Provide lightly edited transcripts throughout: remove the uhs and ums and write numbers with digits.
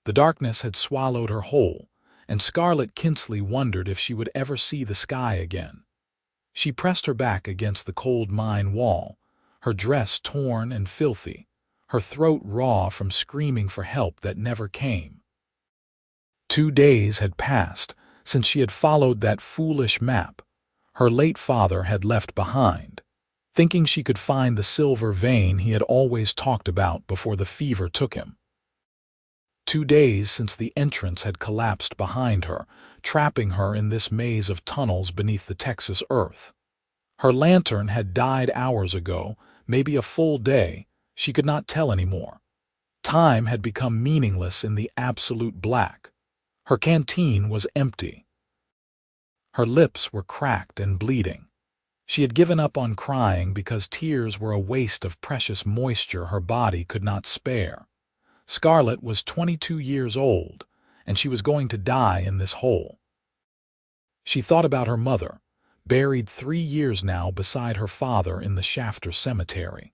The darkness had swallowed her whole, and Scarlett Kinsley wondered if she would ever see the sky again. She pressed her back against the cold mine wall, her dress torn and filthy, her throat raw from screaming for help that never came. 2 days had passed since she had followed that foolish map her late father had left behind, thinking she could find the silver vein he had always talked about before the fever took him. 2 days since the entrance had collapsed behind her, trapping her in this maze of tunnels beneath the Texas earth. Her lantern had died hours ago, maybe a full day, she could not tell anymore. Time had become meaningless in the absolute black. Her canteen was empty. Her lips were cracked and bleeding. She had given up on crying because tears were a waste of precious moisture her body could not spare. Scarlett was 22 years old, and she was going to die in this hole. She thought about her mother, buried 3 years now beside her father in the Shafter Cemetery.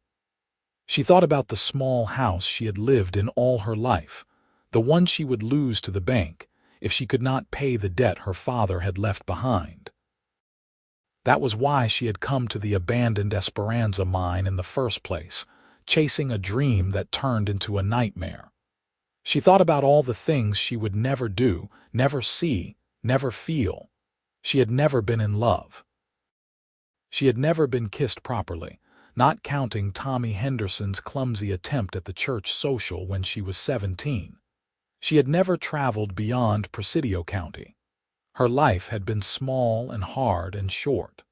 She thought about the small house she had lived in all her life, the one she would lose to the bank if she could not pay the debt her father had left behind. That was why she had come to the abandoned Esperanza mine in the first place, chasing a dream that turned into a nightmare. She thought about all the things she would never do, never see, never feel. She had never been in love. She had never been kissed properly, not counting Tommy Henderson's clumsy attempt at the church social when she was 17. She had never traveled beyond Presidio County. Her life had been small and hard and short.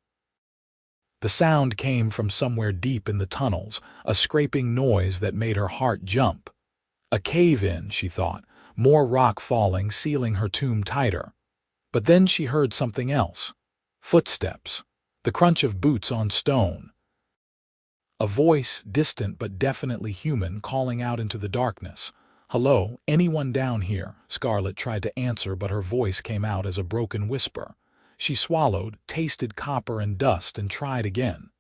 The sound came from somewhere deep in the tunnels, a scraping noise that made her heart jump. A cave-in, she thought, more rock falling, sealing her tomb tighter. But then she heard something else. Footsteps, the crunch of boots on stone. A voice, distant but definitely human, calling out into the darkness. "Hello, anyone down here?" Scarlett tried to answer, but her voice came out as a broken whisper. She swallowed, tasted copper and dust, and tried again.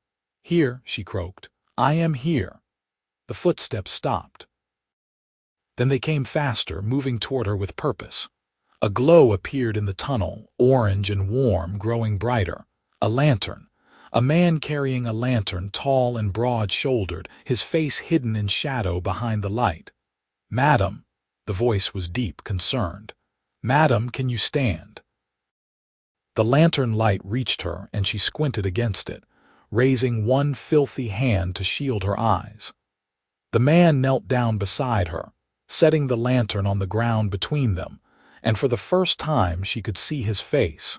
"Here," she croaked. "I am here." The footsteps stopped. Then they came faster, moving toward her with purpose. A glow appeared in the tunnel, orange and warm, growing brighter. A lantern. A man carrying a lantern, tall and broad-shouldered, his face hidden in shadow behind the light. "Madam," the voice was deep, concerned. "Madam, can you stand?" The lantern light reached her, and she squinted against it, raising one filthy hand to shield her eyes. The man knelt down beside her, setting the lantern on the ground between them, and for the first time she could see his face.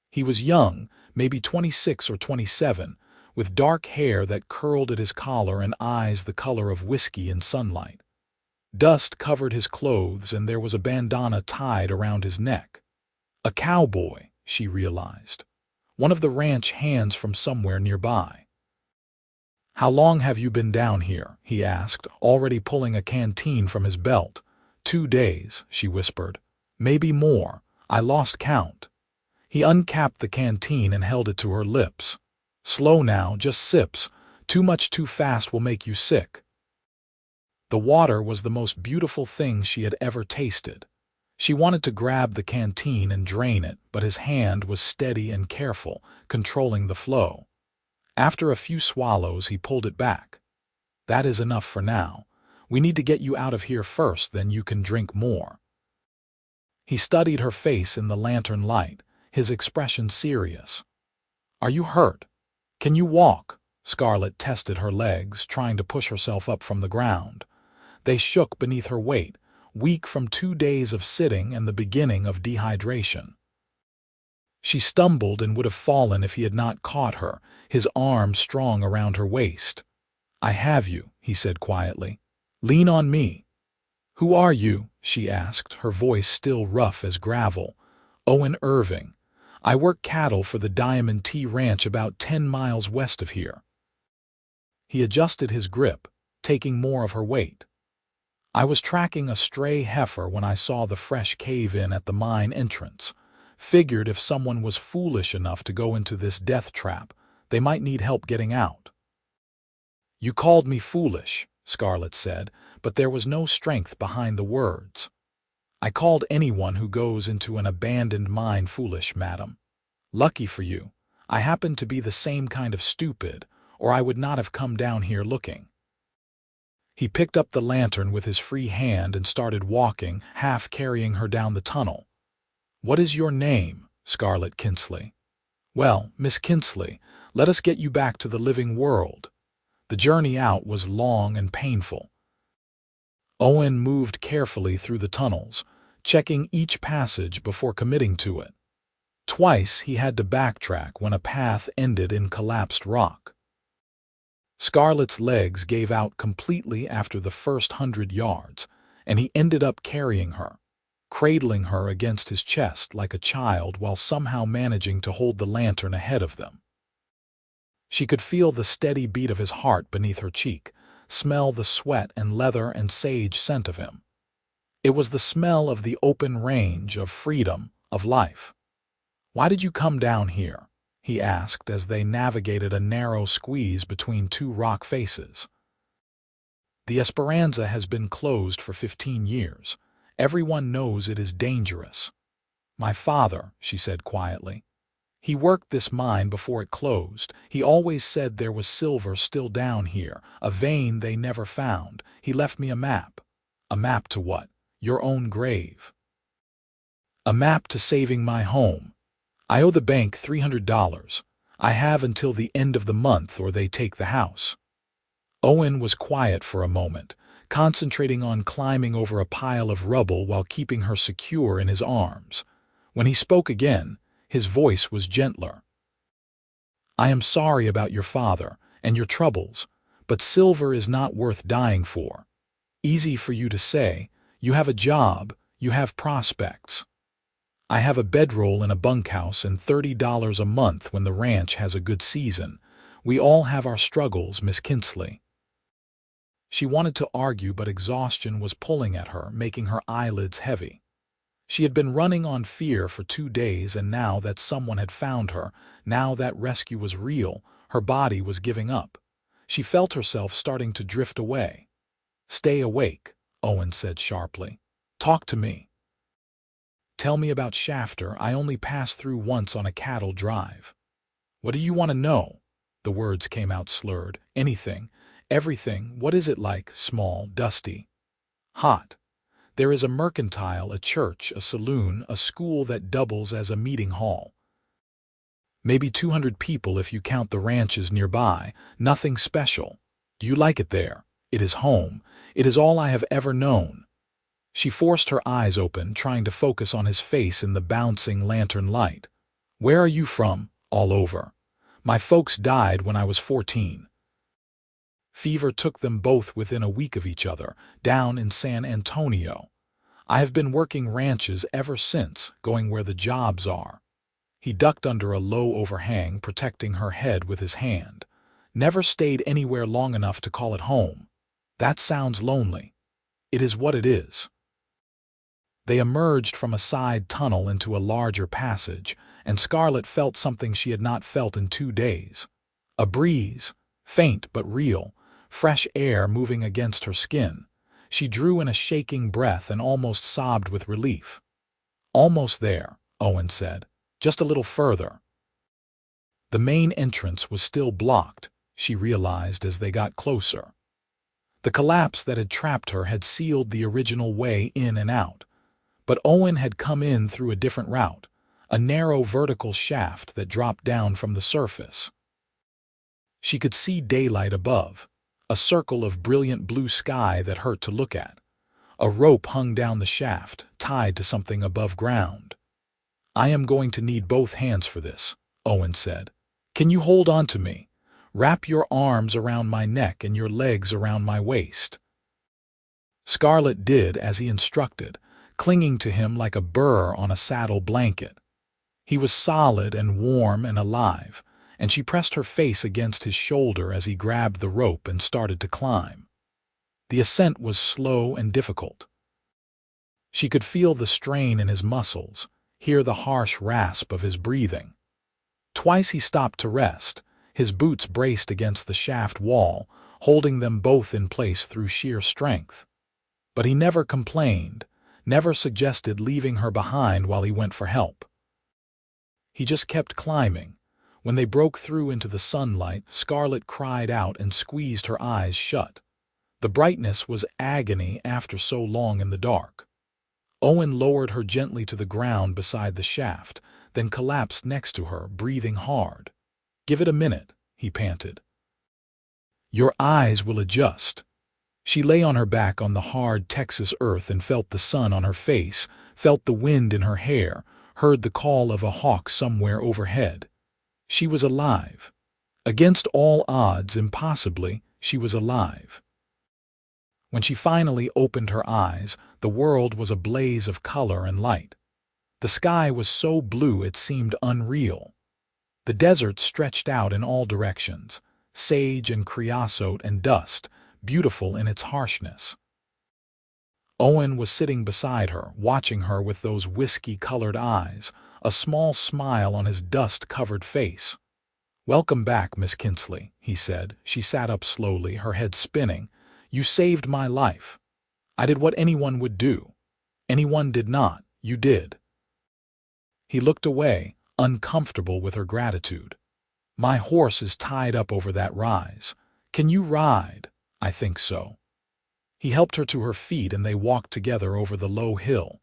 He was young, maybe 26 or 27, with dark hair that curled at his collar and eyes the color of whiskey in sunlight. Dust covered his clothes, and there was a bandana tied around his neck. A cowboy, she realized. One of the ranch hands from somewhere nearby. "How long have you been down here?" he asked, already pulling a canteen from his belt. 2 days, she whispered. "Maybe more. I lost count." He uncapped the canteen and held it to her lips. "Slow now, just sips. Too much too fast will make you sick." The water was the most beautiful thing she had ever tasted. She wanted to grab the canteen and drain it, but his hand was steady and careful, controlling the flow. After a few swallows, he pulled it back. "That is enough for now. We need to get you out of here first, then you can drink more." He studied her face in the lantern light, his expression serious. "Are you hurt? Can you walk?" Scarlett tested her legs, trying to push herself up from the ground. They shook beneath her weight, weak from 2 days of sitting and the beginning of dehydration. She stumbled and would have fallen if he had not caught her, his arm strong around her waist. "I have you," he said quietly. "Lean on me." "Who are you?" she asked, her voice still rough as gravel. "Owen Irving. I work cattle for the Diamond T Ranch about 10 miles west of here." He adjusted his grip, taking more of her weight. "I was tracking a stray heifer when I saw the fresh cave-in at the mine entrance. Figured if someone was foolish enough to go into this death trap, they might need help getting out." "You called me foolish," Scarlett said, but there was no strength behind the words. "I called anyone who goes into an abandoned mine foolish, madam. Lucky for you, I happen to be the same kind of stupid, or I would not have come down here looking." He picked up the lantern with his free hand and started walking, half carrying her down the tunnel. "What is your name, Scarlett Kinsley?" "Well, Miss Kinsley, let us get you back to the living world." The journey out was long and painful. Owen moved carefully through the tunnels, checking each passage before committing to it. Twice he had to backtrack when a path ended in collapsed rock. Scarlett's legs gave out completely after the first 100 yards, and he ended up carrying her, cradling her against his chest like a child while somehow managing to hold the lantern ahead of them. She could feel the steady beat of his heart beneath her cheek, smell the sweat and leather and sage scent of him. It was the smell of the open range, of freedom, of life. "Why did you come down here?" he asked as they navigated a narrow squeeze between two rock faces. "The Esperanza has been closed for 15 years. Everyone knows it is dangerous." "My father," she said quietly. "He worked this mine before it closed. He always said there was silver still down here, a vein they never found. He left me a map." "A map to what?" "Your own grave." "A map to saving my home. I owe the bank $300. I have until the end of the month or they take the house." Owen was quiet for a moment, concentrating on climbing over a pile of rubble while keeping her secure in his arms. When he spoke again, his voice was gentler. "I am sorry about your father and your troubles, but silver is not worth dying for. Easy for you to say. You have a job, you have prospects. I have a bedroll in a bunkhouse and $30 a month when the ranch has a good season. We all have our struggles, Miss Kinsley." She wanted to argue, but exhaustion was pulling at her, making her eyelids heavy. She had been running on fear for 2 days, and now that someone had found her, now that rescue was real, her body was giving up. She felt herself starting to drift away. "Stay awake," Owen said sharply. "Talk to me. Tell me about Shafter. I only passed through once on a cattle drive." "What do you want to know?" The words came out slurred. "Anything. Everything. What is it like? Small, dusty, hot. There is a mercantile, a church, a saloon, a school that doubles as a meeting hall. Maybe 200 people if you count the ranches nearby. Nothing special. Do you like it there? It is home. It is all I have ever known." She forced her eyes open, trying to focus on his face in the bouncing lantern light. "Where are you from?" "All over. My folks died when I was 14. Fever took them both within a week of each other, down in San Antonio. I have been working ranches ever since, going where the jobs are." He ducked under a low overhang, protecting her head with his hand. "Never stayed anywhere long enough to call it home. That sounds lonely." "It is what it is." They emerged from a side tunnel into a larger passage, and Scarlett felt something she had not felt in 2 days. A breeze, faint but real, fresh air moving against her skin. She drew in a shaking breath and almost sobbed with relief. "Almost there," Owen said. "Just a little further." The main entrance was still blocked, she realized as they got closer. The collapse that had trapped her had sealed the original way in and out. But Owen had come in through a different route, a narrow vertical shaft that dropped down from the surface. She could see daylight above, a circle of brilliant blue sky that hurt to look at. A rope hung down the shaft, tied to something above ground. "I am going to need both hands for this," Owen said. "Can you hold on to me? Wrap your arms around my neck and your legs around my waist." Scarlett did as he instructed, clinging to him like a burr on a saddle blanket. He was solid and warm and alive, and she pressed her face against his shoulder as he grabbed the rope and started to climb. The ascent was slow and difficult. She could feel the strain in his muscles, hear the harsh rasp of his breathing. Twice he stopped to rest, his boots braced against the shaft wall, holding them both in place through sheer strength. But he never complained, never suggested leaving her behind while he went for help. He just kept climbing. When they broke through into the sunlight, Scarlett cried out and squeezed her eyes shut. The brightness was agony after so long in the dark. Owen lowered her gently to the ground beside the shaft, then collapsed next to her, breathing hard. "Give it a minute," he panted. "Your eyes will adjust." She lay on her back on the hard Texas earth and felt the sun on her face, felt the wind in her hair, heard the call of a hawk somewhere overhead. She was alive. Against all odds, impossibly, she was alive. When she finally opened her eyes, the world was a blaze of color and light. The sky was so blue it seemed unreal. The desert stretched out in all directions, sage and creosote and dust, beautiful in its harshness. Owen was sitting beside her, watching her with those whiskey-colored eyes, a small smile on his dust-covered face. "Welcome back, Miss Kinsley," he said. She sat up slowly, her head spinning. "You saved my life. I did what anyone would do. Anyone did not. You did." He looked away, uncomfortable with her gratitude. "My horse is tied up over that rise. Can you ride?" "I think so." He helped her to her feet and they walked together over the low hill.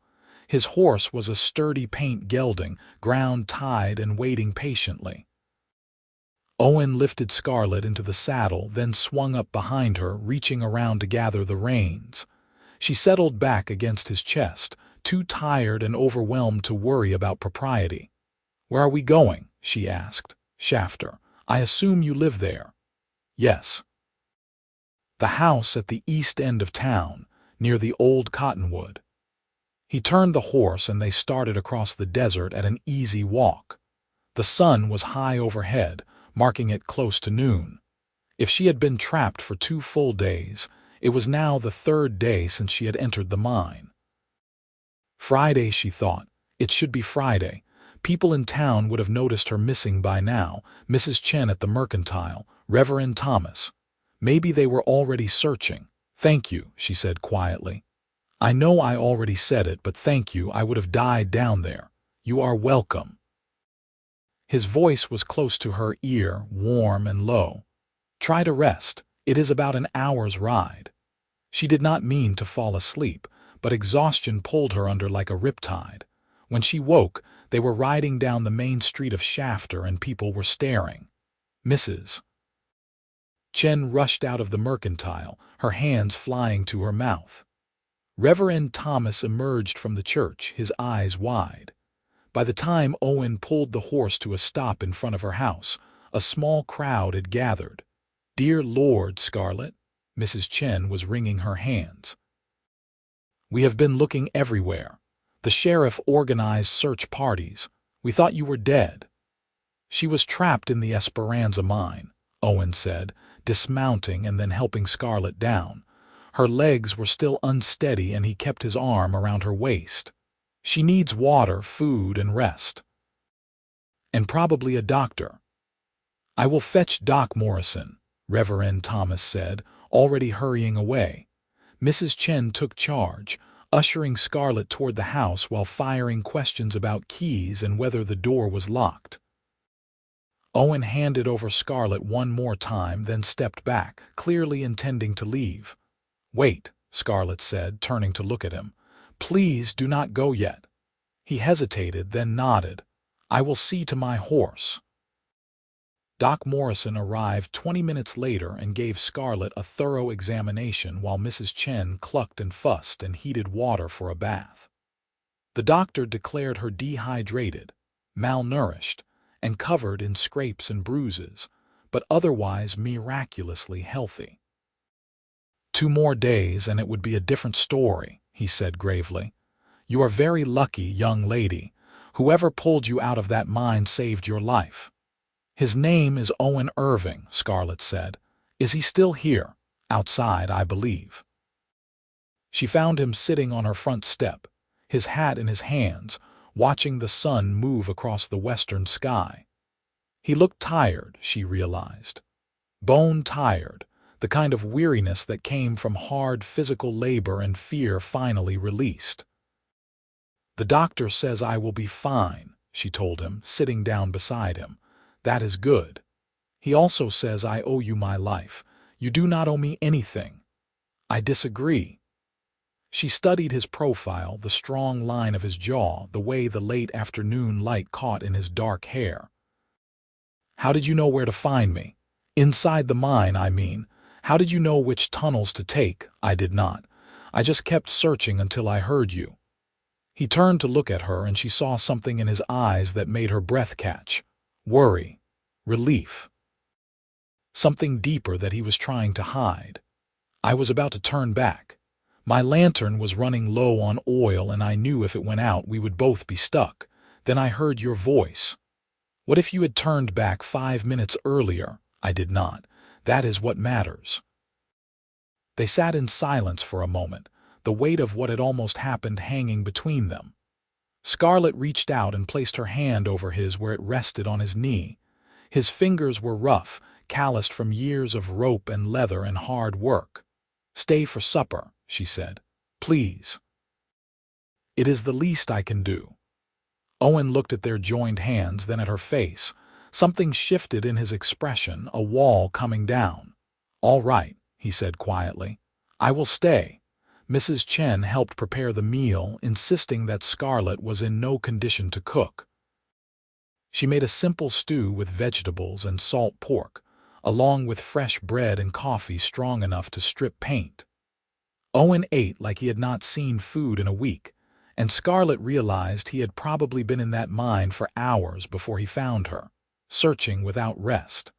His horse was a sturdy paint gelding, ground-tied and waiting patiently. Owen lifted Scarlett into the saddle, then swung up behind her, reaching around to gather the reins. She settled back against his chest, too tired and overwhelmed to worry about propriety. "Where are we going?" she asked. "Shafter. I assume you live there." "Yes." "The house at the east end of town, near the old cottonwood." He turned the horse and they started across the desert at an easy walk. The sun was high overhead, marking it close to noon. If she had been trapped for 2 full days, it was now the 3rd day since she had entered the mine. Friday, she thought. It should be Friday. People in town would have noticed her missing by now. Mrs. Chen at the mercantile, Reverend Thomas. Maybe they were already searching. "Thank you," she said quietly. "I know I already said it, but thank you. I would have died down there. You are welcome." His voice was close to her ear, warm and low. "Try to rest. It is about an hour's ride." She did not mean to fall asleep, but exhaustion pulled her under like a riptide. When she woke, they were riding down the main street of Shafter and people were staring. "Mrs. Chen rushed out of the mercantile, her hands flying to her mouth. Reverend Thomas emerged from the church, his eyes wide. By the time Owen pulled the horse to a stop in front of her house, a small crowd had gathered. "Dear Lord, Scarlett," Mrs. Chen was wringing her hands. "We have been looking everywhere. The sheriff organized search parties. We thought you were dead." "She was trapped in the Esperanza mine," Owen said, dismounting and then helping Scarlett down. Her legs were still unsteady and he kept his arm around her waist. "She needs water, food, and rest. And probably a doctor." "I will fetch Doc Morrison," Reverend Thomas said, already hurrying away. Mrs. Chen took charge, ushering Scarlett toward the house while firing questions about keys and whether the door was locked. Owen handed over Scarlett one more time, then stepped back, clearly intending to leave. "Wait," Scarlett said, turning to look at him. "Please do not go yet." He hesitated, then nodded. "I will see to my horse." Doc Morrison arrived 20 minutes later and gave Scarlett a thorough examination while Mrs. Chen clucked and fussed and heated water for a bath. The doctor declared her dehydrated, malnourished, and covered in scrapes and bruises, but otherwise miraculously healthy. 2 more days and it would be a different story, he said gravely. "You are very lucky, young lady. Whoever pulled you out of that mine saved your life." "His name is Owen Irving," Scarlett said. "Is he still here?" "Outside, I believe." She found him sitting on her front step, his hat in his hands, watching the sun move across the western sky. He looked tired, she realized. Bone tired. the kind of weariness that came from hard physical labor and fear finally released. "The doctor says I will be fine," she told him, sitting down beside him. "That is good. He also says I owe you my life. You do not owe me anything." "I disagree." She studied his profile, the strong line of his jaw, the way the late afternoon light caught in his dark hair. "How did you know where to find me? Inside the mine, I mean. How did you know which tunnels to take? I did not. I just kept searching until I heard you." He turned to look at her, and she saw something in his eyes that made her breath catch. Worry. Relief. Something deeper that he was trying to hide. "I was about to turn back. My lantern was running low on oil, and I knew if it went out we would both be stuck. Then I heard your voice. What if you had turned back 5 minutes earlier?" "I did not. That is what matters." They sat in silence for a moment, the weight of what had almost happened hanging between them. Scarlett reached out and placed her hand over his where it rested on his knee. His fingers were rough, calloused from years of rope and leather and hard work. "Stay for supper," she said. "Please." "It is the least I can do." Owen looked at their joined hands, then at her face. Something shifted in his expression, a wall coming down. "All right," he said quietly. "I will stay." Mrs. Chen helped prepare the meal, insisting that Scarlett was in no condition to cook. She made a simple stew with vegetables and salt pork, along with fresh bread and coffee strong enough to strip paint. Owen ate like he had not seen food in a week, and Scarlett realized he had probably been in that mine for hours before he found her, searching without rest.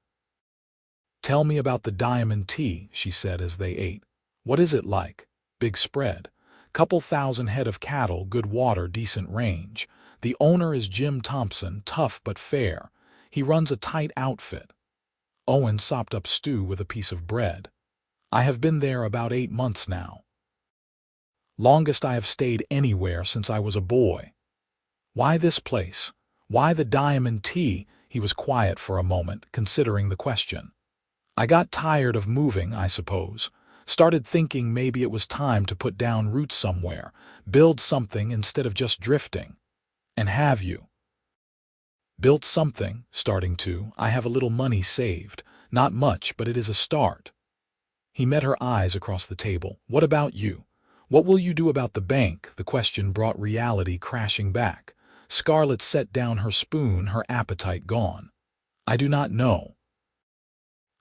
"Tell me about the diamond tea," she said as they ate. "What is it like? Big spread. Couple thousand head of cattle, good water, decent range. The owner is Jim Thompson, tough but fair. He runs a tight outfit." Owen sopped up stew with a piece of bread. "I have been there about 8 months now. Longest I have stayed anywhere since I was a boy." "Why this place? Why the diamond tea?" He was quiet for a moment, considering the question. "I got tired of moving, I suppose. Started thinking maybe it was time to put down roots somewhere, build something instead of just drifting." "And have you?" "Built something, starting to. I have a little money saved. Not much, but it is a start." He met her eyes across the table. "What about you? What will you do about the bank?" The question brought reality crashing back. Scarlett set down her spoon, her appetite gone. "I do not know.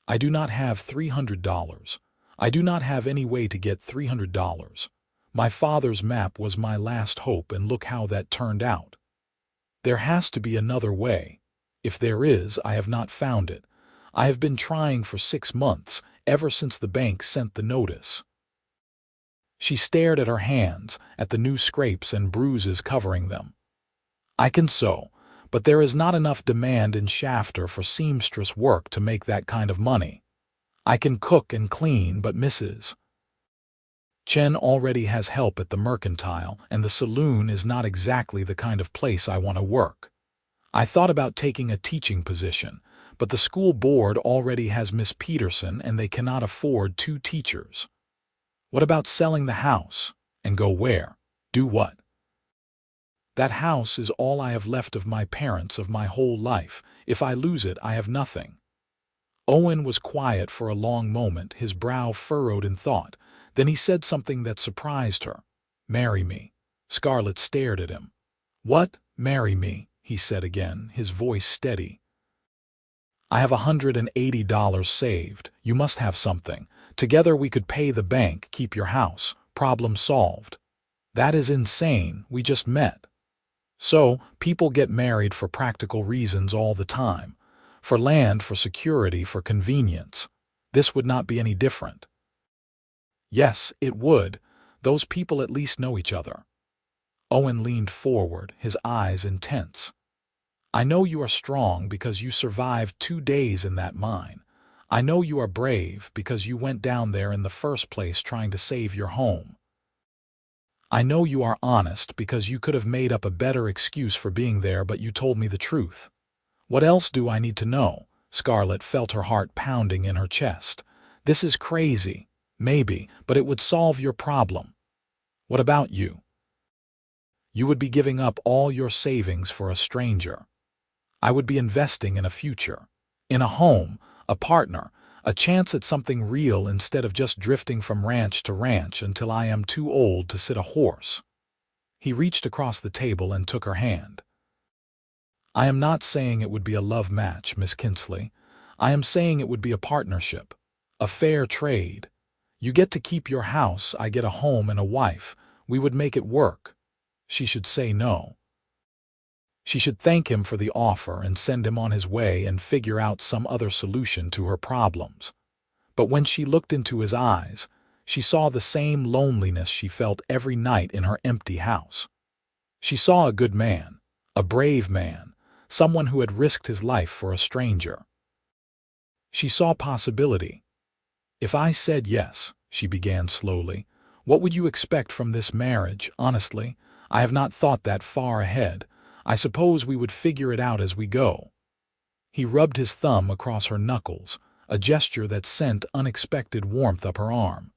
I do not have $300. I do not have any way to get $300. My father's map was my last hope, and look how that turned out. There has to be another way. If there is, I have not found it. I have been trying for 6 months, ever since the bank sent the notice." She stared at her hands, at the new scrapes and bruises covering them. "I can sew, but there is not enough demand in Shafter for seamstress work to make that kind of money. I can cook and clean, but Mrs. Chen already has help at the mercantile, and the saloon is not exactly the kind of place I want to work. I thought about taking a teaching position, but the school board already has Miss Peterson and they cannot afford 2 teachers. What about selling the house? And go where? Do what? That house is all I have left of my parents, of my whole life. If I lose it, I have nothing." Owen was quiet for a long moment, his brow furrowed in thought. Then he said something that surprised her. "Marry me." Scarlett stared at him. "What? Marry me?" he said again, his voice steady. "I have $180 saved. You must have something. Together we could pay the bank, keep your house. Problem solved." "That is insane. We just met." "So, people get married for practical reasons all the time. For land, for security, for convenience. This would not be any different." "Yes, it would. Those people at least know each other." Owen leaned forward, his eyes intense. "I know you are strong because you survived 2 days in that mine. I know you are brave because you went down there in the first place trying to save your home. I know you are honest because you could have made up a better excuse for being there, but you told me the truth. What else do I need to know?" Scarlett felt her heart pounding in her chest. This is crazy, maybe, but it would solve your problem. What about you? You would be giving up all your savings for a stranger. I would be investing in a future, in a home, a partner, a chance at something real instead of just drifting from ranch to ranch until I am too old to sit a horse. He reached across the table and took her hand. I am not saying it would be a love match, Miss Kinsley. I am saying it would be a partnership, a fair trade. You get to keep your house, I get a home and a wife. We would make it work. She should say no. She should thank him for the offer and send him on his way and figure out some other solution to her problems. But when she looked into his eyes, she saw the same loneliness she felt every night in her empty house. She saw a good man, a brave man, someone who had risked his life for a stranger. She saw possibility. If I said yes, she began slowly, what would you expect from this marriage? Honestly, I have not thought that far ahead. I suppose we would figure it out as we go. He rubbed his thumb across her knuckles, a gesture that sent unexpected warmth up her arm.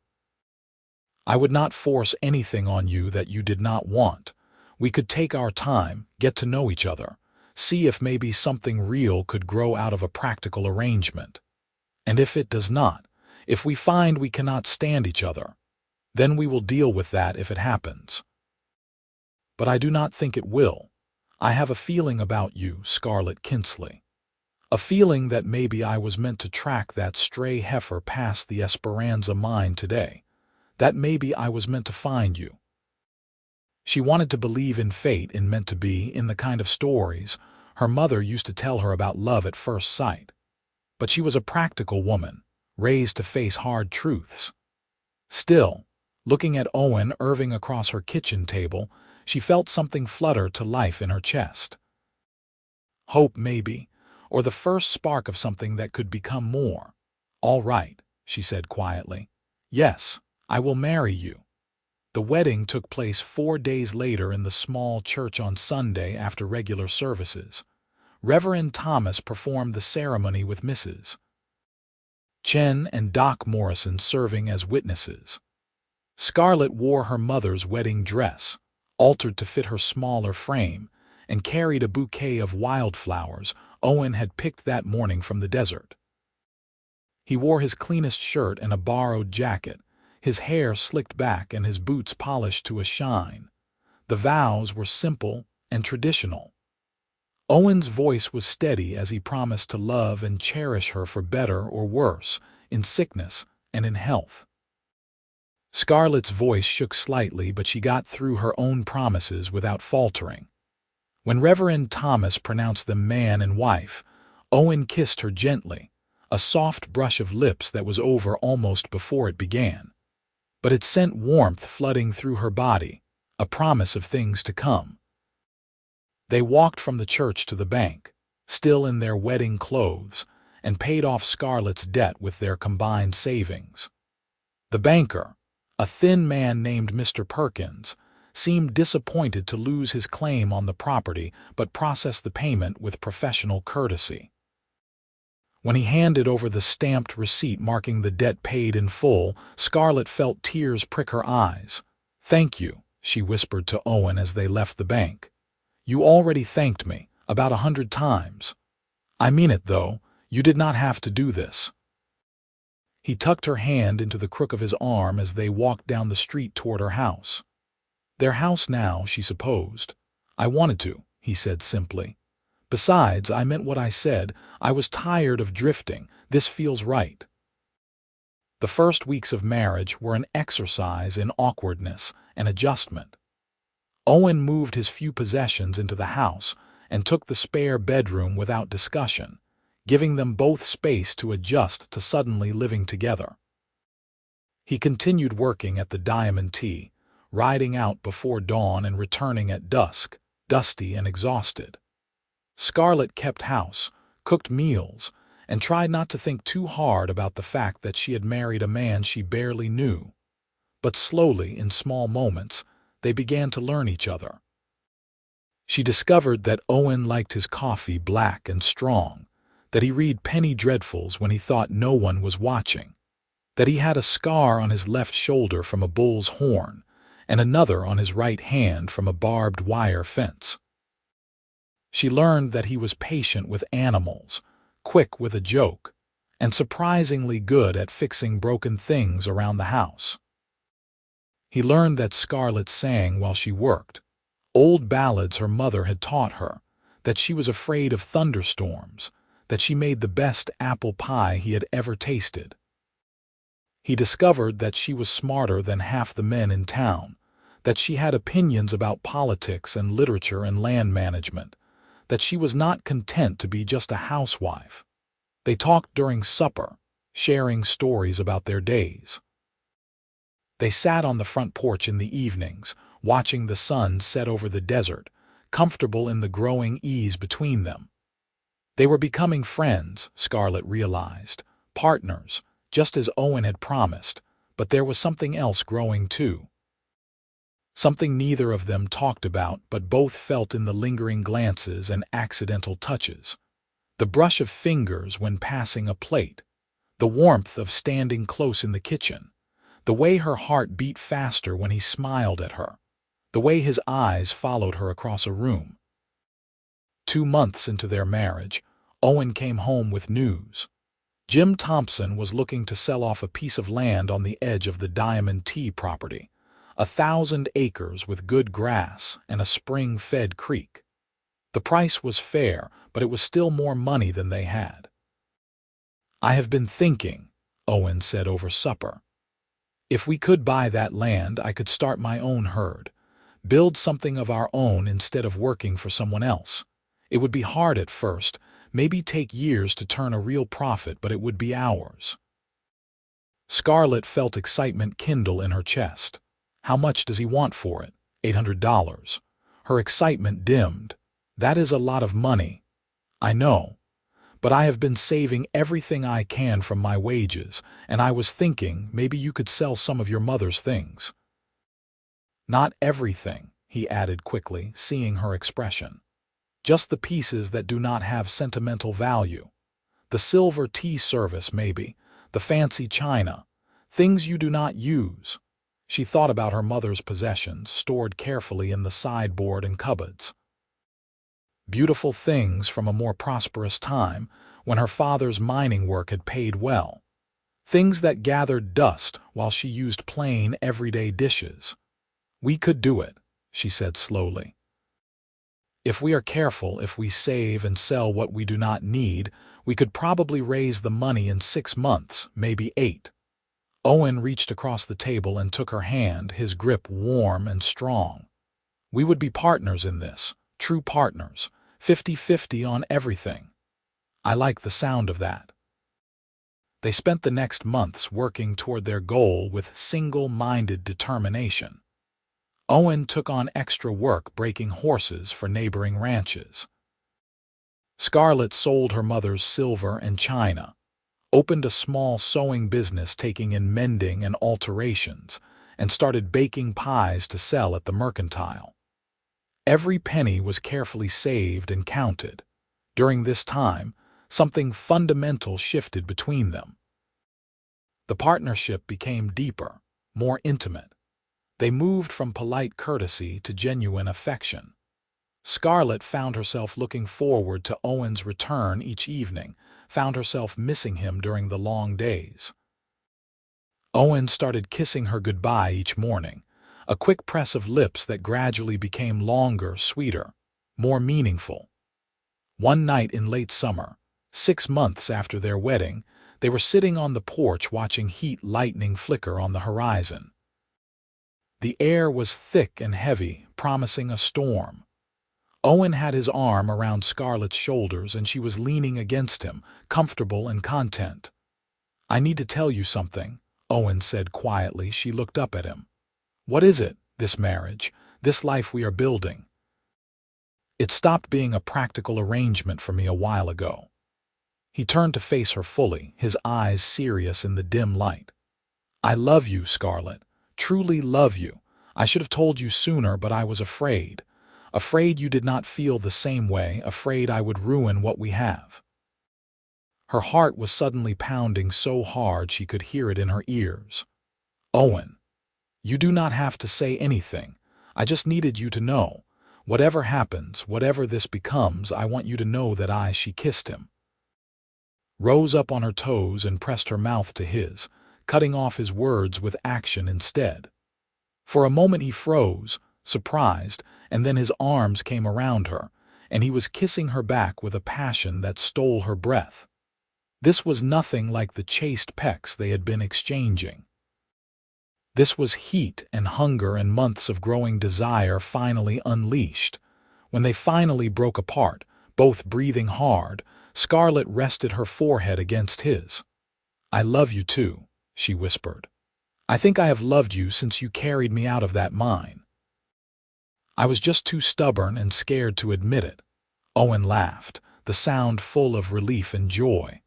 I would not force anything on you that you did not want. We could take our time, get to know each other, see if maybe something real could grow out of a practical arrangement. And if it does not, if we find we cannot stand each other, then we will deal with that if it happens. But I do not think it will. I have a feeling about you, Scarlett Kinsley. A feeling that maybe I was meant to track that stray heifer past the Esperanza mine today. That maybe I was meant to find you. She wanted to believe in fate and meant to be in the kind of stories her mother used to tell her about love at first sight. But she was a practical woman, raised to face hard truths. Still, looking at Owen Irving across her kitchen table, she felt something flutter to life in her chest. Hope, maybe, or the first spark of something that could become more. All right, she said quietly. Yes, I will marry you. The wedding took place 4 days later in the small church on Sunday after regular services. Reverend Thomas performed the ceremony with Mrs. Chen and Doc Morrison serving as witnesses. Scarlett wore her mother's wedding dress, altered to fit her smaller frame, and carried a bouquet of wildflowers Owen had picked that morning from the desert. He wore his cleanest shirt and a borrowed jacket, his hair slicked back and his boots polished to a shine. The vows were simple and traditional. Owen's voice was steady as he promised to love and cherish her for better or worse, in sickness and in health. Scarlett's voice shook slightly, but she got through her own promises without faltering. When Reverend Thomas pronounced them man and wife, Owen kissed her gently, a soft brush of lips that was over almost before it began. But it sent warmth flooding through her body, a promise of things to come. They walked from the church to the bank, still in their wedding clothes, and paid off Scarlett's debt with their combined savings. The banker, a thin man named Mr. Perkins, seemed disappointed to lose his claim on the property but processed the payment with professional courtesy. When he handed over the stamped receipt marking the debt paid in full, Scarlett felt tears prick her eyes. "Thank you," she whispered to Owen as they left the bank. "You already thanked me, about 100 times. I mean it, though. You did not have to do this." He tucked her hand into the crook of his arm as they walked down the street toward her house. Their house now, she supposed. "I wanted to," he said simply. "Besides, I meant what I said. I was tired of drifting. This feels right." The first weeks of marriage were an exercise in awkwardness and adjustment. Owen moved his few possessions into the house and took the spare bedroom without discussion, giving them both space to adjust to suddenly living together. He continued working at the Diamond Tea, riding out before dawn and returning at dusk, dusty and exhausted. Scarlett kept house, cooked meals, and tried not to think too hard about the fact that she had married a man she barely knew. But slowly, in small moments, they began to learn each other. She discovered that Owen liked his coffee black and strong, that he read penny dreadfuls when he thought no one was watching. that he had a scar on his left shoulder from a bull's horn and another on his right hand from a barbed wire fence. She learned that he was patient with animals, quick with a joke, and surprisingly good at fixing broken things around the house. He learned that Scarlett sang while she worked, old ballads her mother had taught her, that she was afraid of thunderstorms, that she made the best apple pie he had ever tasted. He discovered that she was smarter than half the men in town, that she had opinions about politics and literature and land management, that she was not content to be just a housewife. They talked during supper, sharing stories about their days. They sat on the front porch in the evenings, watching the sun set over the desert, comfortable in the growing ease between them. They were becoming friends, Scarlett realized, partners, just as Owen had promised, but there was something else growing too. Something neither of them talked about but both felt in the lingering glances and accidental touches. The brush of fingers when passing a plate, the warmth of standing close in the kitchen, the way her heart beat faster when he smiled at her, the way his eyes followed her across a room. 2 months into their marriage, Owen came home with news. Jim Thompson was looking to sell off a piece of land on the edge of the Diamond Tea property, 1,000 acres with good grass and a spring-fed creek. The price was fair, but it was still more money than they had. "I have been thinking," Owen said over supper. "If we could buy that land, I could start my own herd, build something of our own instead of working for someone else. It would be hard at first, maybe take years to turn a real profit, but it would be ours." Scarlett felt excitement kindle in her chest. How much does he want for it? $800. Her excitement dimmed. That is a lot of money. I know. But I have been saving everything I can from my wages, and I was thinking maybe you could sell some of your mother's things. Not everything, he added quickly, seeing her expression. Just the pieces that do not have sentimental value. The silver tea service, maybe, the fancy china, things you do not use. She thought about her mother's possessions, stored carefully in the sideboard and cupboards. Beautiful things from a more prosperous time, when her father's mining work had paid well. Things that gathered dust while she used plain, everyday dishes. "We could do it," she said slowly. "If we are careful, if we save and sell what we do not need, we could probably raise the money in 6 months, maybe 8. Owen reached across the table and took her hand, his grip warm and strong. "We would be partners in this, true partners, 50-50 on everything." I like the sound of that. They spent the next months working toward their goal with single-minded determination. Owen took on extra work breaking horses for neighboring ranches. Scarlett sold her mother's silver and china, opened a small sewing business taking in mending and alterations, and started baking pies to sell at the mercantile. Every penny was carefully saved and counted. During this time, something fundamental shifted between them. The partnership became deeper, more intimate. They moved from polite courtesy to genuine affection. Scarlett found herself looking forward to Owen's return each evening, found herself missing him during the long days. Owen started kissing her goodbye each morning, a quick press of lips that gradually became longer, sweeter, more meaningful. One night in late summer, 6 months after their wedding, they were sitting on the porch watching heat lightning flicker on the horizon. The air was thick and heavy, promising a storm. Owen had his arm around Scarlett's shoulders and she was leaning against him, comfortable and content. "I need to tell you something," Owen said quietly. She looked up at him. "What is it, this marriage, this life we are building?" "It stopped being a practical arrangement for me a while ago." He turned to face her fully, his eyes serious in the dim light. "I love you, Scarlett, truly love you. I should have told you sooner, but I was afraid. Afraid you did not feel the same way, afraid I would ruin what we have." Her heart was suddenly pounding so hard she could hear it in her ears. "Owen, you do not have to say anything. I just needed you to know. Whatever happens, whatever this becomes, I want you to know that she kissed him." Rose up on her toes and pressed her mouth to his, cutting off his words with action instead. For a moment he froze, surprised, and then his arms came around her, and he was kissing her back with a passion that stole her breath. This was nothing like the chaste pecks they had been exchanging. This was heat and hunger and months of growing desire finally unleashed. When they finally broke apart, both breathing hard, Scarlett rested her forehead against his. "I love you too," she whispered. "I think I have loved you since you carried me out of that mine. I was just too stubborn and scared to admit it." Owen laughed, the sound full of relief and joy.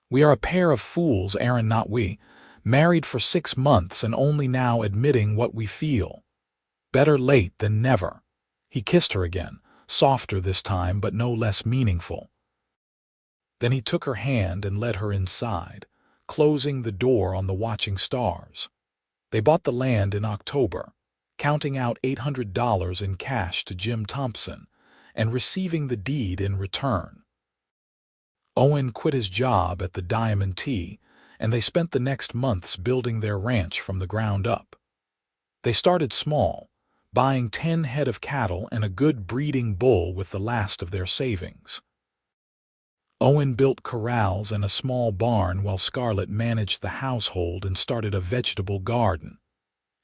"We are a pair of fools, Aaron, not we. Married for 6 months and only now admitting what we feel. Better late than never." He kissed her again, softer this time but no less meaningful. Then he took her hand and led her inside, closing the door on the watching stars. They bought the land in October, counting out $800 in cash to Jim Thompson and receiving the deed in return. Owen quit his job at the Diamond T, and they spent the next months building their ranch from the ground up. They started small, buying 10 head of cattle and a good breeding bull with the last of their savings. Owen built corrals and a small barn while Scarlett managed the household and started a vegetable garden.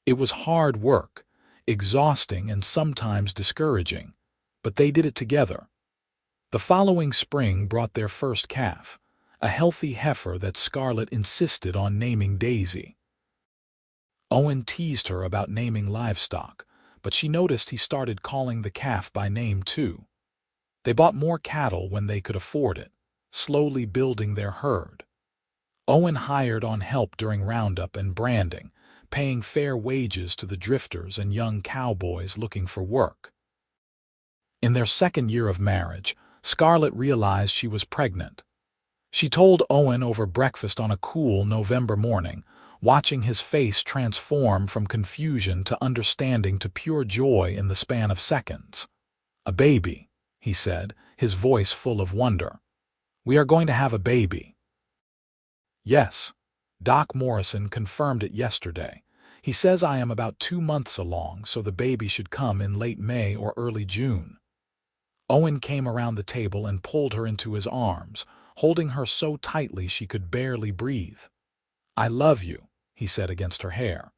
It was hard work, exhausting and sometimes discouraging, but they did it together. The following spring brought their first calf, a healthy heifer that Scarlett insisted on naming Daisy. Owen teased her about naming livestock, but she noticed he started calling the calf by name too. They bought more cattle when they could afford it, slowly building their herd. Owen hired on help during roundup and branding, paying fair wages to the drifters and young cowboys looking for work. In their second year of marriage, Scarlett realized she was pregnant. She told Owen over breakfast on a cool November morning, watching his face transform from confusion to understanding to pure joy in the span of seconds. "A baby," he said, his voice full of wonder. "We are going to have a baby." "Yes. Doc Morrison confirmed it yesterday. He says I am about 2 months along, so the baby should come in late May or early June." Owen came around the table and pulled her into his arms, holding her so tightly she could barely breathe. "I love you," he said against her hair.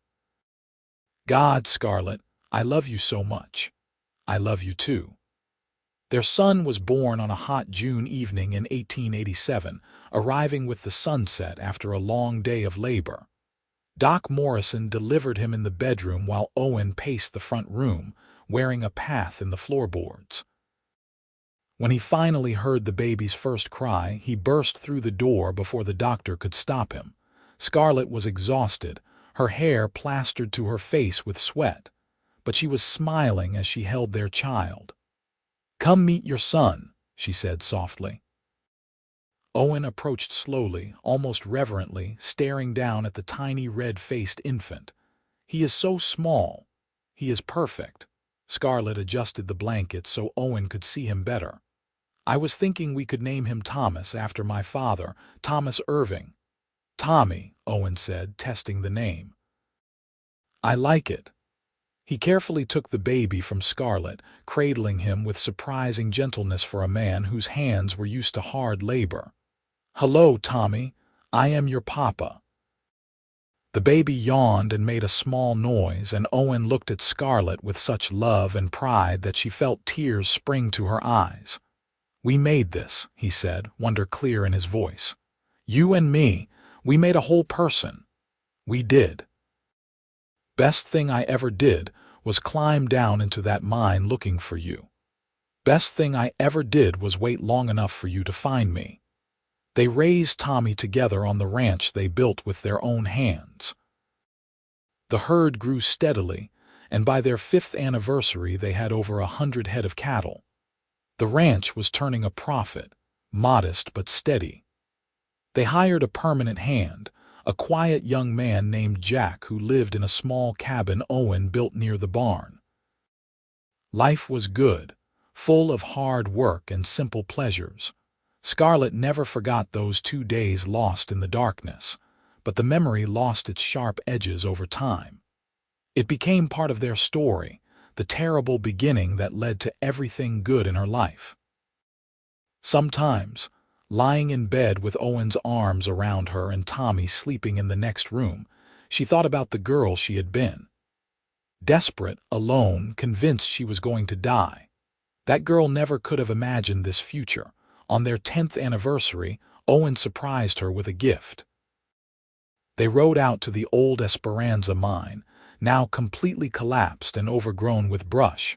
"God, Scarlett, I love you so much. I love you too." Their son was born on a hot June evening in 1887, arriving with the sunset after a long day of labor. Doc Morrison delivered him in the bedroom while Owen paced the front room, wearing a path in the floorboards. When he finally heard the baby's first cry, he burst through the door before the doctor could stop him. Scarlett was exhausted, her hair plastered to her face with sweat, but she was smiling as she held their child. "Come meet your son," she said softly. Owen approached slowly, almost reverently, staring down at the tiny red-faced infant. "He is so small. He is perfect." Scarlett adjusted the blanket so Owen could see him better. "I was thinking we could name him Thomas after my father, Thomas Irving." "Tommy," Owen said, testing the name. "I like it." He carefully took the baby from Scarlett, cradling him with surprising gentleness for a man whose hands were used to hard labor. "Hello, Tommy. I am your papa." The baby yawned and made a small noise, and Owen looked at Scarlett with such love and pride that she felt tears spring to her eyes. "We made this," he said, wonder clear in his voice. "You and me, we made a whole person. We did. Best thing I ever did was climb down into that mine looking for you. Best thing I ever did was wait long enough for you to find me." They raised Tommy together on the ranch they built with their own hands. The herd grew steadily, and by their 5th anniversary they had over 100 head of cattle. The ranch was turning a profit, modest but steady. They hired a permanent hand, a quiet young man named Jack who lived in a small cabin Owen built near the barn. Life was good, full of hard work and simple pleasures. Scarlett never forgot those 2 days lost in the darkness, but the memory lost its sharp edges over time. It became part of their story, the terrible beginning that led to everything good in her life. Sometimes, lying in bed with Owen's arms around her and Tommy sleeping in the next room, she thought about the girl she had been. Desperate, alone, convinced she was going to die. That girl never could have imagined this future. On their 10th anniversary, Owen surprised her with a gift. They rode out to the old Esperanza mine, now completely collapsed and overgrown with brush.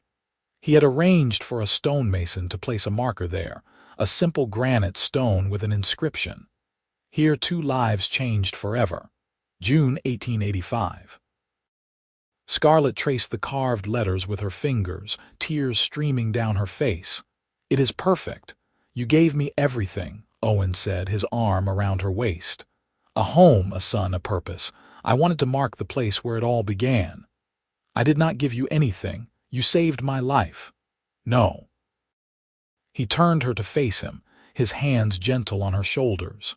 He had arranged for a stonemason to place a marker there, a simple granite stone with an inscription. Here 2 lives changed forever. June 1885. Scarlett traced the carved letters with her fingers, tears streaming down her face. "It is perfect. You gave me everything," Owen said, his arm around her waist. "A home, a son, a purpose. I wanted to mark the place where it all began. I did not give you anything. You saved my life." "No." He turned her to face him, his hands gentle on her shoulders.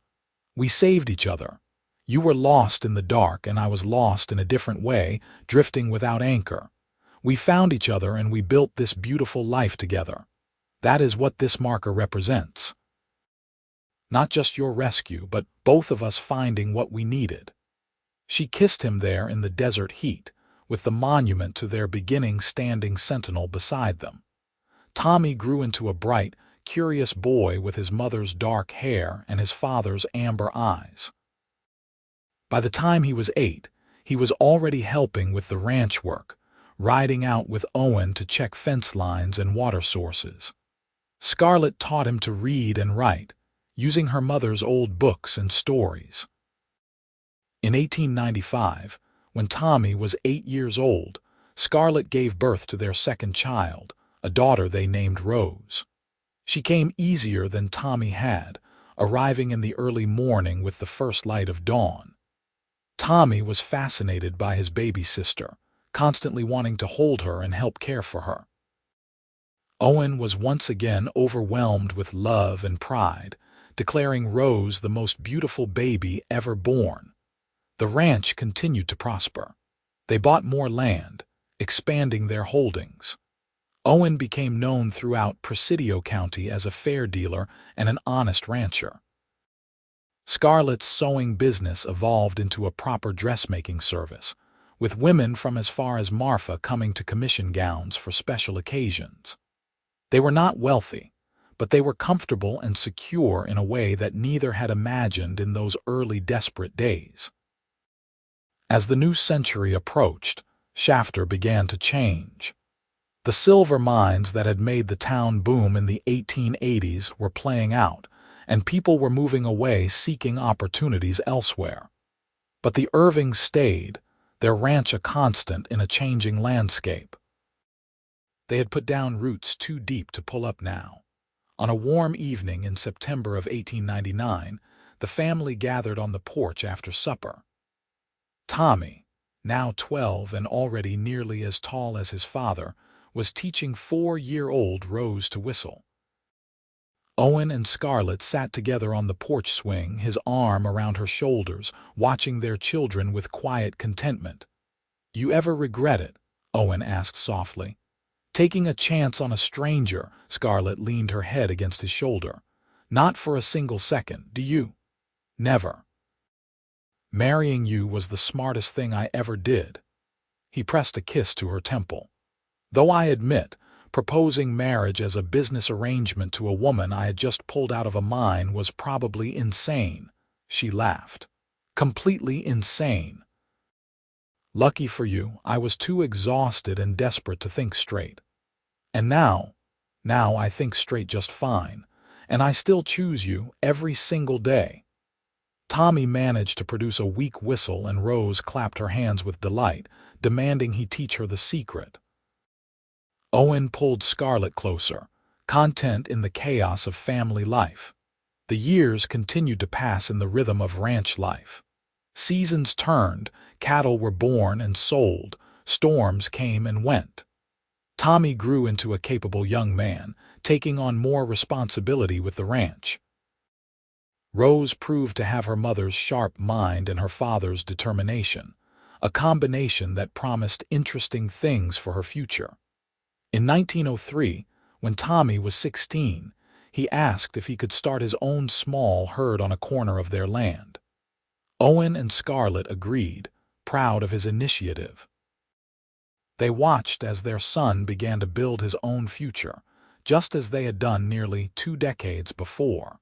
"We saved each other. You were lost in the dark, and I was lost in a different way, drifting without anchor. We found each other and we built this beautiful life together. That is what this marker represents. Not just your rescue, but both of us finding what we needed." She kissed him there in the desert heat, with the monument to their beginning standing sentinel beside them. Tommy grew into a bright, curious boy with his mother's dark hair and his father's amber eyes. By the time he was 8, he was already helping with the ranch work, riding out with Owen to check fence lines and water sources. Scarlett taught him to read and write, using her mother's old books and stories. In 1895, when Tommy was 8 years old, Scarlett gave birth to their second child, a daughter they named Rose. She came easier than Tommy had, arriving in the early morning with the first light of dawn. Tommy was fascinated by his baby sister, constantly wanting to hold her and help care for her. Owen was once again overwhelmed with love and pride, declaring Rose the most beautiful baby ever born. The ranch continued to prosper. They bought more land, expanding their holdings. Owen became known throughout Presidio County as a fair dealer and an honest rancher. Scarlett's sewing business evolved into a proper dressmaking service, with women from as far as Marfa coming to commission gowns for special occasions. They were not wealthy, but they were comfortable and secure in a way that neither had imagined in those early desperate days. As the new century approached, Shafter began to change. The silver mines that had made the town boom in the 1880s were playing out, and people were moving away seeking opportunities elsewhere. But the Irvings stayed, their ranch a constant in a changing landscape. They had put down roots too deep to pull up now. On a warm evening in September of 1899, the family gathered on the porch after supper. Tommy, now 12 and already nearly as tall as his father, was teaching 4-year-old Rose to whistle. Owen and Scarlett sat together on the porch swing, his arm around her shoulders, watching their children with quiet contentment. "You ever regret it?" Owen asked softly. "Taking a chance on a stranger," Scarlett leaned her head against his shoulder. "Not for a single second, do you?" "Never. Marrying you was the smartest thing I ever did." He pressed a kiss to her temple. "Though I admit, proposing marriage as a business arrangement to a woman I had just pulled out of a mine was probably insane." She laughed. "Completely insane. Lucky for you, I was too exhausted and desperate to think straight. And now I think straight just fine, and I still choose you every single day." Tommy managed to produce a weak whistle, and Rose clapped her hands with delight, demanding he teach her the secret. Owen pulled Scarlett closer, content in the chaos of family life. The years continued to pass in the rhythm of ranch life. Seasons turned, cattle were born and sold, storms came and went. Tommy grew into a capable young man, taking on more responsibility with the ranch. Rose proved to have her mother's sharp mind and her father's determination, a combination that promised interesting things for her future. In 1903, when Tommy was 16, he asked if he could start his own small herd on a corner of their land. Owen and Scarlett agreed, proud of his initiative. They watched as their son began to build his own future, just as they had done nearly 2 decades before.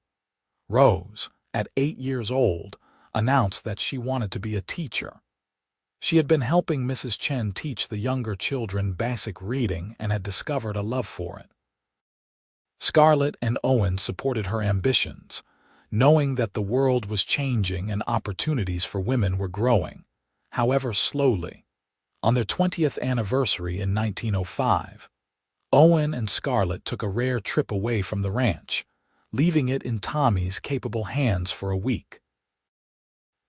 Rose, at 8 years old, announced that she wanted to be a teacher. She had been helping Mrs. Chen teach the younger children basic reading and had discovered a love for it. Scarlett and Owen supported her ambitions, knowing that the world was changing and opportunities for women were growing, however slowly. On their 20th anniversary in 1905, Owen and Scarlett took a rare trip away from the ranch, leaving it in Tommy's capable hands for a week.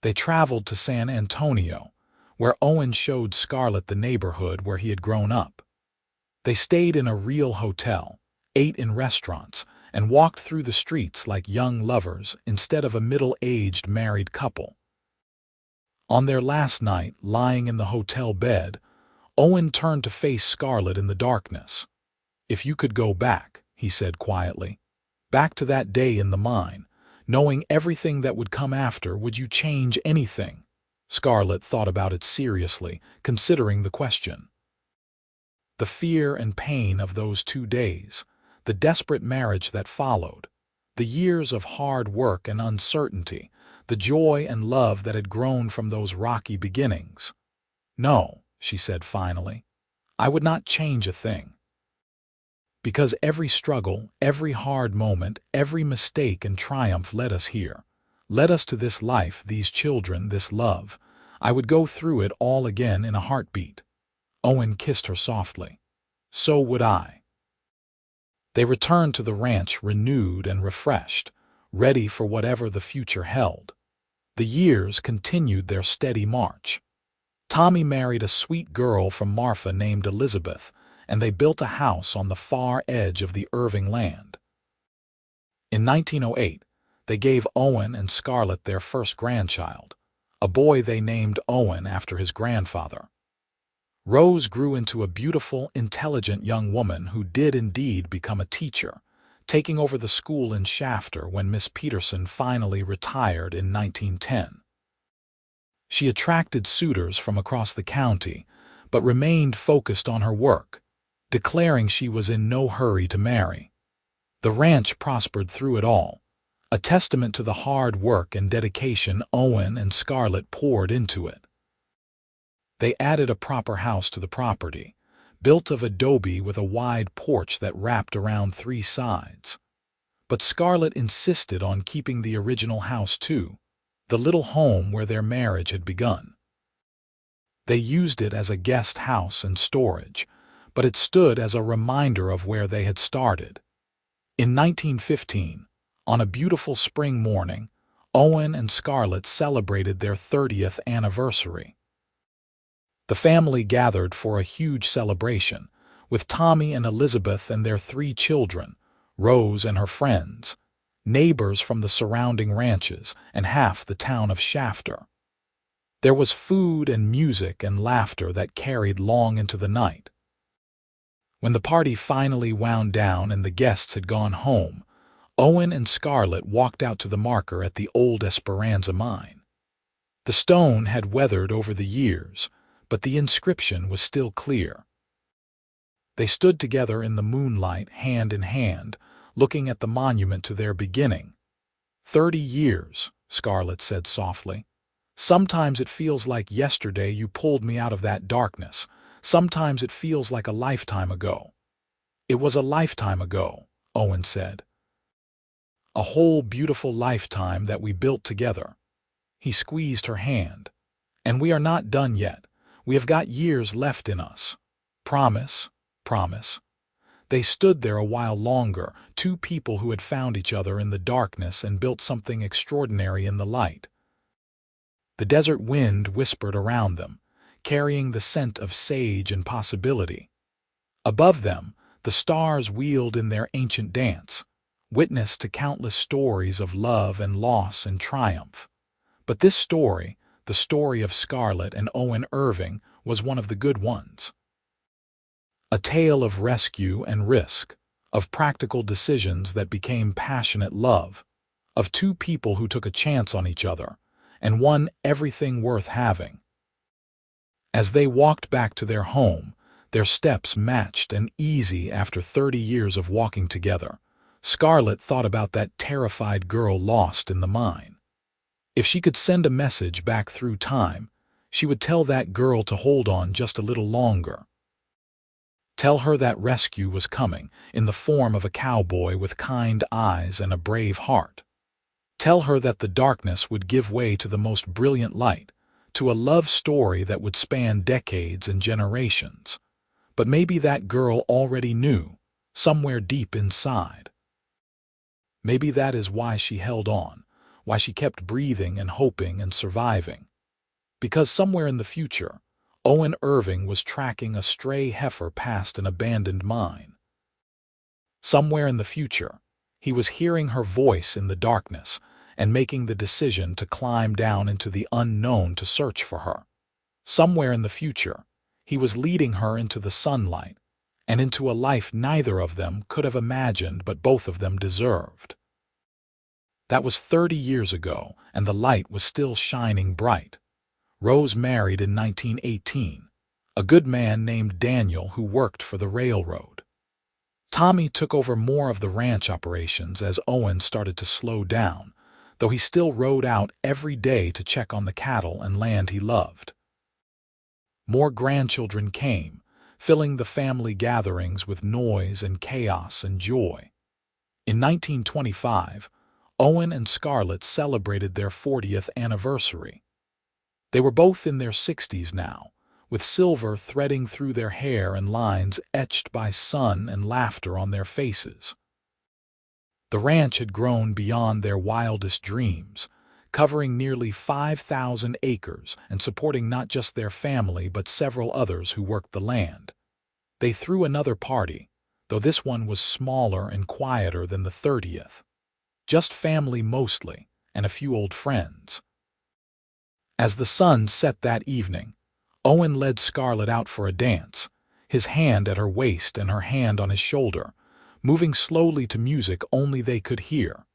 They traveled to San Antonio, where Owen showed Scarlett the neighborhood where he had grown up. They stayed in a real hotel, ate in restaurants, and walked through the streets like young lovers instead of a middle-aged married couple. On their last night, lying in the hotel bed, Owen turned to face Scarlett in the darkness. "If you could go back," he said quietly, "back to that day in the mine, knowing everything that would come after, would you change anything?" Scarlett thought about it seriously, considering the question. The fear and pain of those 2 days, the desperate marriage that followed, the years of hard work and uncertainty, the joy and love that had grown from those rocky beginnings. "No," she said finally, "I would not change a thing. Because every struggle, every hard moment, every mistake and triumph led us here, led us to this life, these children, this love. I would go through it all again in a heartbeat." Owen kissed her softly. "So would I." They returned to the ranch renewed and refreshed, ready for whatever the future held. The years continued their steady march. Tommy married a sweet girl from Marfa named Elizabeth, and they built a house on the far edge of the Irving land. In 1908, they gave Owen and Scarlett their first grandchild, a boy they named Owen after his grandfather. Rose grew into a beautiful, intelligent young woman who did indeed become a teacher, taking over the school in Shafter when Miss Peterson finally retired in 1910. She attracted suitors from across the county, but remained focused on her work, declaring she was in no hurry to marry. The ranch prospered through it all, a testament to the hard work and dedication Owen and Scarlett poured into it. They added a proper house to the property, built of adobe with a wide porch that wrapped around 3 sides. But Scarlett insisted on keeping the original house too, the little home where their marriage had begun. They used it as a guest house and storage, but it stood as a reminder of where they had started. In 1915, on a beautiful spring morning, Owen and Scarlett celebrated their 30th anniversary. The family gathered for a huge celebration, with Tommy and Elizabeth and their 3 children, Rose and her friends, neighbors from the surrounding ranches, and half the town of Shafter. There was food and music and laughter that carried long into the night. When the party finally wound down and the guests had gone home, Owen and Scarlett walked out to the marker at the old Esperanza mine. The stone had weathered over the years, but the inscription was still clear. They stood together in the moonlight, hand in hand, looking at the monument to their beginning. 30 years, Scarlett said softly. "Sometimes it feels like yesterday you pulled me out of that darkness. Sometimes it feels like a lifetime ago." "It was a lifetime ago," Owen said. "A whole beautiful lifetime that we built together." He squeezed her hand. "And we are not done yet. We have got years left in us. Promise, promise." They stood there a while longer, two people who had found each other in the darkness and built something extraordinary in the light. The desert wind whispered around them, carrying the scent of sage and possibility. Above them, the stars wheeled in their ancient dance, witness to countless stories of love and loss and triumph. But this story, the story of Scarlett and Owen Irving, was one of the good ones. A tale of rescue and risk, of practical decisions that became passionate love, of two people who took a chance on each other and won everything worth having. As they walked back to their home, their steps matched and easy after 30 years of walking together, Scarlett thought about that terrified girl lost in the mine. If she could send a message back through time, she would tell that girl to hold on just a little longer. Tell her that rescue was coming, in the form of a cowboy with kind eyes and a brave heart. Tell her that the darkness would give way to the most brilliant light, to a love story that would span decades and generations. But maybe that girl already knew, somewhere deep inside. Maybe that is why she held on, why she kept breathing and hoping and surviving. Because somewhere in the future, Owen Irving was tracking a stray heifer past an abandoned mine. Somewhere in the future, he was hearing her voice in the darkness and making the decision to climb down into the unknown to search for her. Somewhere in the future, he was leading her into the sunlight and into a life neither of them could have imagined but both of them deserved. That was 30 years ago, and the light was still shining bright. Rose married in 1918, a good man named Daniel who worked for the railroad. Tommy took over more of the ranch operations as Owen started to slow down, though he still rode out every day to check on the cattle and land he loved. More grandchildren came, filling the family gatherings with noise and chaos and joy. In 1925, Owen and Scarlett celebrated their 40th anniversary. They were both in their 60s now, with silver threading through their hair and lines etched by sun and laughter on their faces. The ranch had grown beyond their wildest dreams, covering nearly 5,000 acres and supporting not just their family but several others who worked the land. They threw another party, though this one was smaller and quieter than the 30th. Just family mostly, and a few old friends. As the sun set that evening, Owen led Scarlett out for a dance, his hand at her waist and her hand on his shoulder, moving slowly to music only they could hear.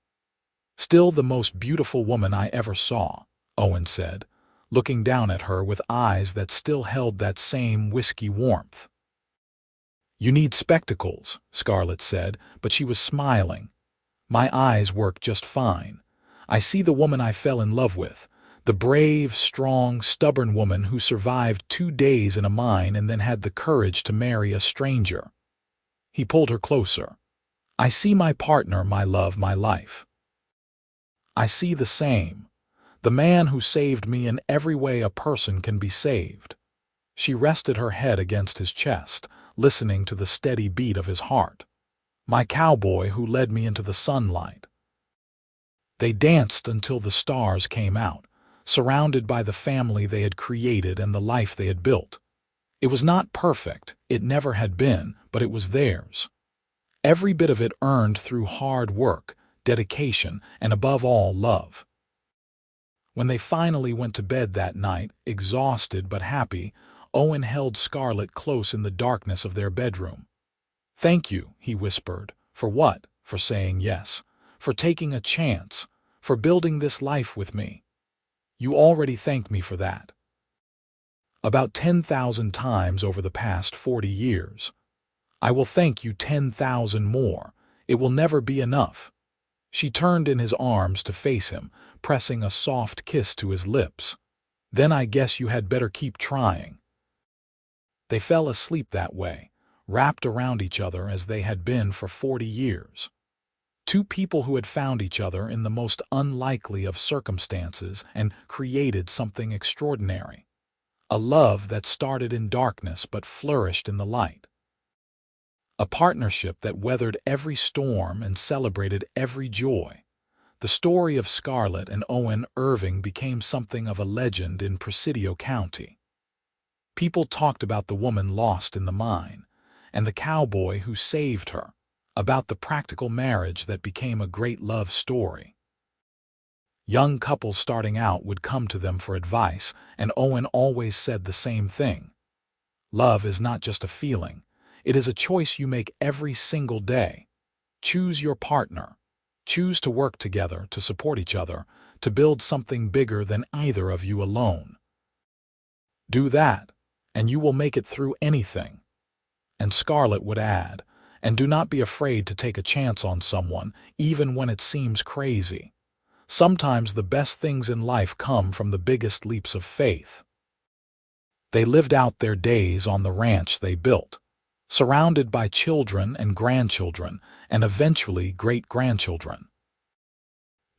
"Still the most beautiful woman I ever saw," Owen said, looking down at her with eyes that still held that same whiskey warmth. "You need spectacles," Scarlett said, but she was smiling. "My eyes work just fine. I see the woman I fell in love with, the brave, strong, stubborn woman who survived 2 days in a mine and then had the courage to marry a stranger." He pulled her closer. "I see my partner, my love, my life. I see the same. The man who saved me in every way a person can be saved." She rested her head against his chest, listening to the steady beat of his heart. "My cowboy who led me into the sunlight." They danced until the stars came out, surrounded by the family they had created and the life they had built. It was not perfect, it never had been, but it was theirs. Every bit of it earned through hard work, dedication, and above all, love. When they finally went to bed that night, exhausted but happy, Owen held Scarlett close in the darkness of their bedroom. "Thank you," he whispered. "For what? For saying yes. For taking a chance. For building this life with me. You already thank me for that. About 10,000 times over the past 40 years. I will thank you 10,000 more. It will never be enough." She turned in his arms to face him, pressing a soft kiss to his lips. "Then I guess you had better keep trying." They fell asleep that way, wrapped around each other as they had been for 40 years. Two people who had found each other in the most unlikely of circumstances and created something extraordinary. A love that started in darkness but flourished in the light. a partnership that weathered every storm and celebrated every joy. The story of Scarlett and Owen Irving became something of a legend in Presidio County. People talked about the woman lost in the mine, and the cowboy who saved her, about the practical marriage that became a great love story. Young couples starting out would come to them for advice, and Owen always said the same thing. Love is not just a feeling, it is a choice you make every single day. Choose your partner. Choose to work together, to support each other, to build something bigger than either of you alone. Do that, and you will make it through anything. And Scarlett would add, and do not be afraid to take a chance on someone, even when it seems crazy. Sometimes the best things in life come from the biggest leaps of faith. They lived out their days on the ranch they built, surrounded by children and grandchildren, and eventually great-grandchildren.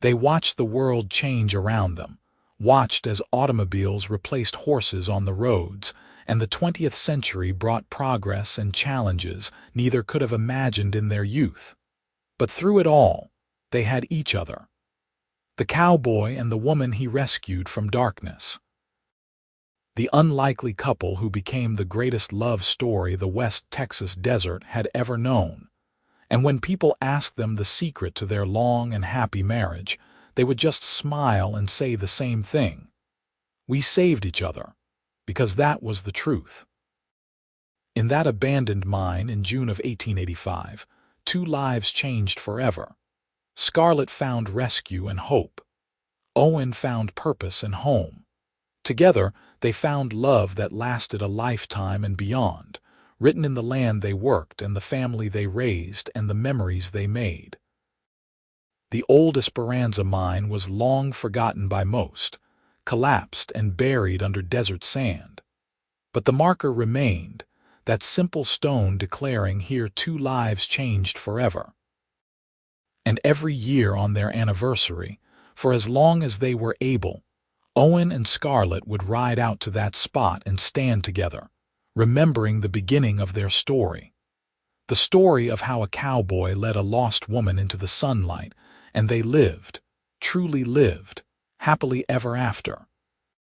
They watched the world change around them, watched as automobiles replaced horses on the roads, and the 20th century brought progress and challenges neither could have imagined in their youth. But through it all, they had each other. The cowboy and the woman he rescued from darkness. The unlikely couple who became the greatest love story the West Texas desert had ever known. And when people asked them the secret to their long and happy marriage, they would just smile and say the same thing. We saved each other, because that was the truth. In that abandoned mine in June of 1885, 2 lives changed forever. Scarlett found rescue and hope. Owen found purpose and home. Together, they found love that lasted a lifetime and beyond, written in the land they worked and the family they raised and the memories they made. The old Esperanza mine was long forgotten by most, collapsed and buried under desert sand. But the marker remained, that simple stone declaring here 2 lives changed forever. And every year on their anniversary, for as long as they were able, Owen and Scarlett would ride out to that spot and stand together, remembering the beginning of their story. The story of how a cowboy led a lost woman into the sunlight, and they lived, truly lived, happily ever after.